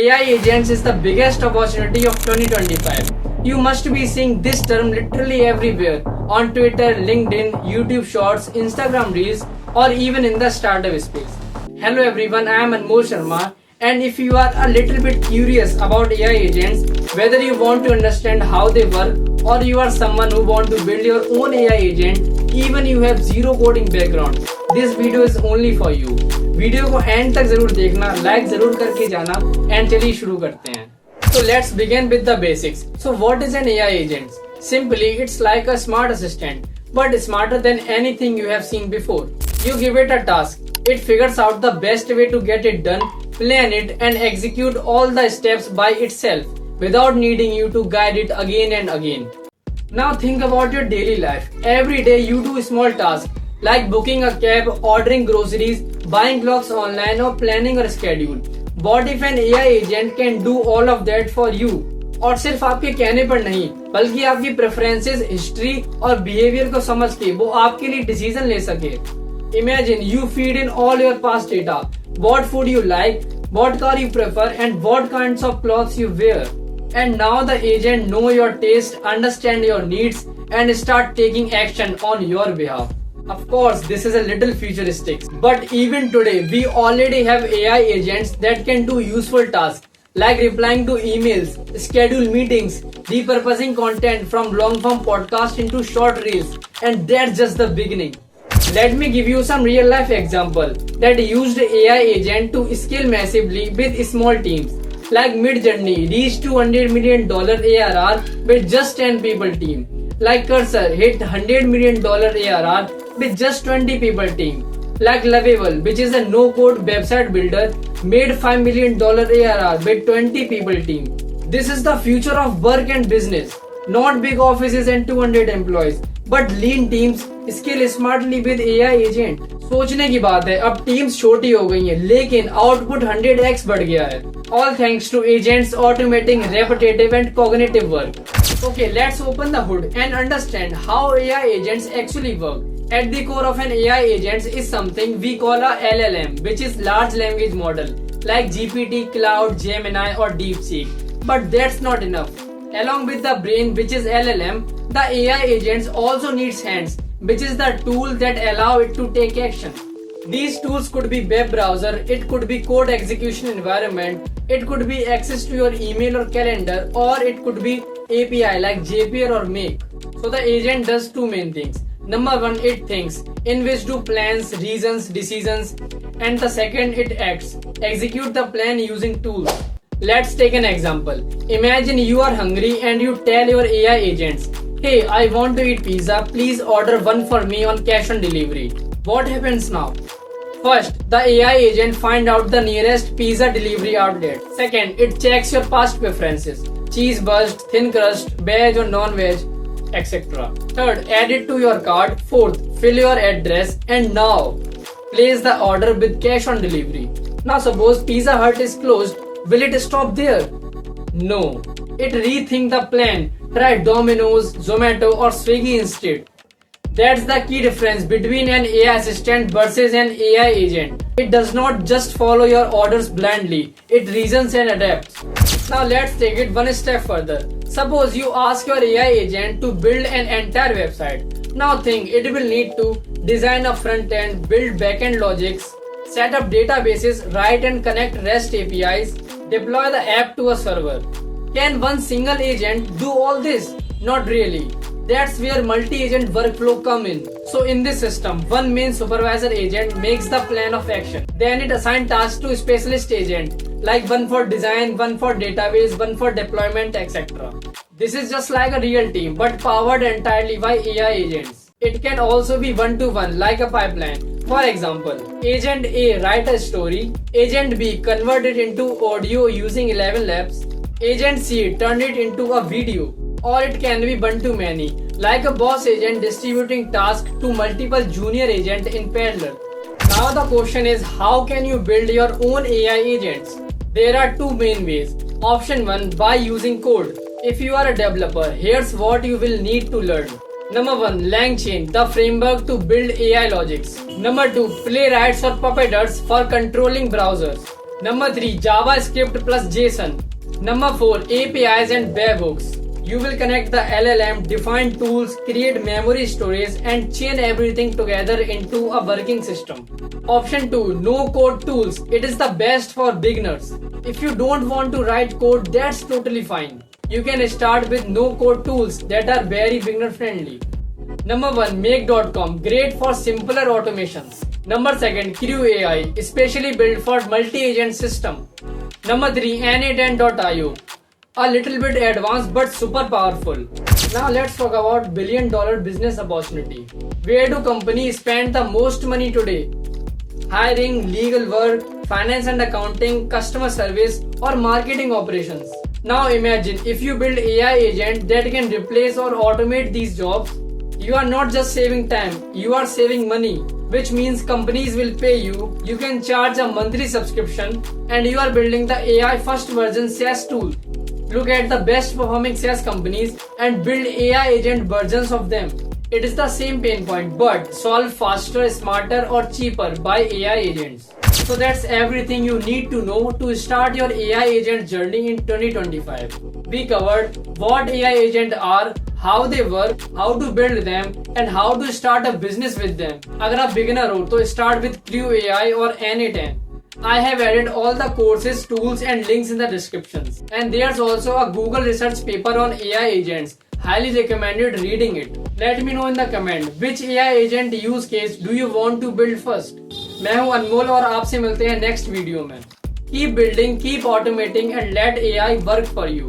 AI agents is the biggest opportunity of 2025. You must be seeing this term literally everywhere on Twitter, LinkedIn, YouTube Shorts, Instagram Reels, or even in the startup space. Hello everyone, I am Anmol Sharma, and if you are a little bit curious about AI agents, whether you want to understand how they work or you are someone who want to build your own AI agent, even you have zero coding background, this video is only for you. Video को and तक जरूर देखना, like जरूर करके जाना and चलिए शुरू करते हैं. So let's begin with the basics. So what is an AI agent? Simply, it's like a smart assistant, but smarter than anything you have seen before. You give it a task, it figures out the best way to get it done, plan it and execute all the steps by itself without needing you to guide it again and again. Now think about your daily life. Every day you do small tasks like booking a cab, ordering groceries, buying clothes online or planning your schedule. What if an AI agent can do all of that for you? और सिर्फ आपके कहने पर नहीं, बल्कि आपकी preferences, history और behaviour को समझ के वो आपके लिए डिसीजन ले सके. Imagine you feed in all your past data, what food you like, what car you prefer and what kinds of clothes you wear. And now the agent know your taste, understand your needs and start taking action on your behalf. Of course, this is a little futuristic, but even today we already have AI agents that can do useful tasks like replying to emails, schedule meetings, repurposing content from long-form podcast into short reels, and that's just the beginning. Let me give you some real-life example that used AI agent to scale massively with small teams. Like Midjourney reached $200 million ARR with just 10 people team. Like Cursor hit $100 million ARR with just 20 people team. Like Lovable, which is a no-code website builder, made $5 million ARR with 20 people team. This is the future of work and business. Not big offices and 200 employees, but lean teams scale smartly with AI agent. सोचने की बात है, अब teams छोटी हो गई हैं, लेकिन आउटपुट 100x बढ़ गया है. All thanks to agents automating repetitive and cognitive work. Okay, let's open the hood and understand how AI agents actually work. At the core of an AI agent is something we call a LLM, which is large language model, like GPT, Cloud, Gemini or DeepSeek. But that's not enough. Along with the brain, which is LLM, the AI agents also needs hands, which is the tool that allow it to take action. These tools could be web browser, it could be code execution environment, it could be access to your email or calendar, or it could be API like Zapier or Make. So the agent does two main things. Number one, it thinks, in which do plans, reasons, decisions, and the second, it acts, execute the plan using tools. Let's take an example. Imagine you are hungry and you tell your AI agents, hey, I want to eat pizza, please order one for me on cash on delivery. What happens now? First, the AI agent find out the nearest pizza delivery outlet. Second, it checks your past preferences, cheese burst, thin crust, veg or non-veg, etc. Third, add it to your cart. Fourth, fill your address and now place the order with cash on delivery. Now suppose Pizza Hut is closed, will it stop there? No. It rethink the plan. Try Domino's, Zomato or Swiggy instead. That's the key difference between an AI assistant versus an AI agent. It does not just follow your orders blindly, it reasons and adapts. Now let's take it one step further. Suppose you ask your AI agent to build an entire website. Now think it will need to design a front end, build backend logics, set up databases, write and connect REST APIs, deploy the app to a server. Can one single agent do all this? Not really. That's where multi-agent workflow come in. So in this system, one main supervisor agent makes the plan of action. Then it assigns tasks to specialist agent, like one for design, one for database, one for deployment, etc. This is just like a real team, but powered entirely by AI agents. It can also be one-to-one, like a pipeline. For example, Agent A write a story, Agent B convert it into audio using 11 Labs, Agent C turn it into a video. Or it can be one-to-many, like a boss agent distributing tasks to multiple junior agents in parallel. Now the question is, how can you build your own AI agents? There are two main ways. Option 1, by using code. If you are a developer, here's what you will need to learn. Number 1, LangChain, the framework to build AI logics. Number 2, Playwrights or Puppeteers for controlling browsers. Number 3, JavaScript plus JSON. Number 4, APIs and webhooks. You will connect the LLM, define tools, create memory storage and chain everything together into a working system. Option 2, no code tools. It is the best for beginners. If you don't want to write code, that's totally fine. You can start with no code tools that are very beginner friendly. Number 1, Make.com, great for simpler automations. Number 2, Crew AI, especially built for multi-agent system. Number 3, N8N.io, a little bit advanced but super powerful. Now let's talk about billion-dollar business opportunity. Where do companies spend the most money today? Hiring, legal work, finance and accounting, customer service, or marketing operations. Now imagine if you build AI agent that can replace or automate these jobs. You are not just saving time, you are saving money, which means companies will pay you. You can charge a monthly subscription and you are building the AI first version SaaS tool. Look at the best performing SaaS companies and build AI agent versions of them. It is the same pain point but solved faster, smarter or cheaper by AI agents. So that's everything you need to know to start your AI agent journey in 2025. We covered what AI agents are, how they work, how to build them and how to start a business with them. अगर आप beginner हो तो start with Crew AI or N8N. I have added all the courses, tools and links in the descriptions. And there's also a Google research paper on AI agents. Highly recommended reading it. Let me know in the comment which AI agent use case do you want to build first. मैं हूं अनमोल और आपसे मिलते हैं next video में. Keep building, keep automating and let AI work for you.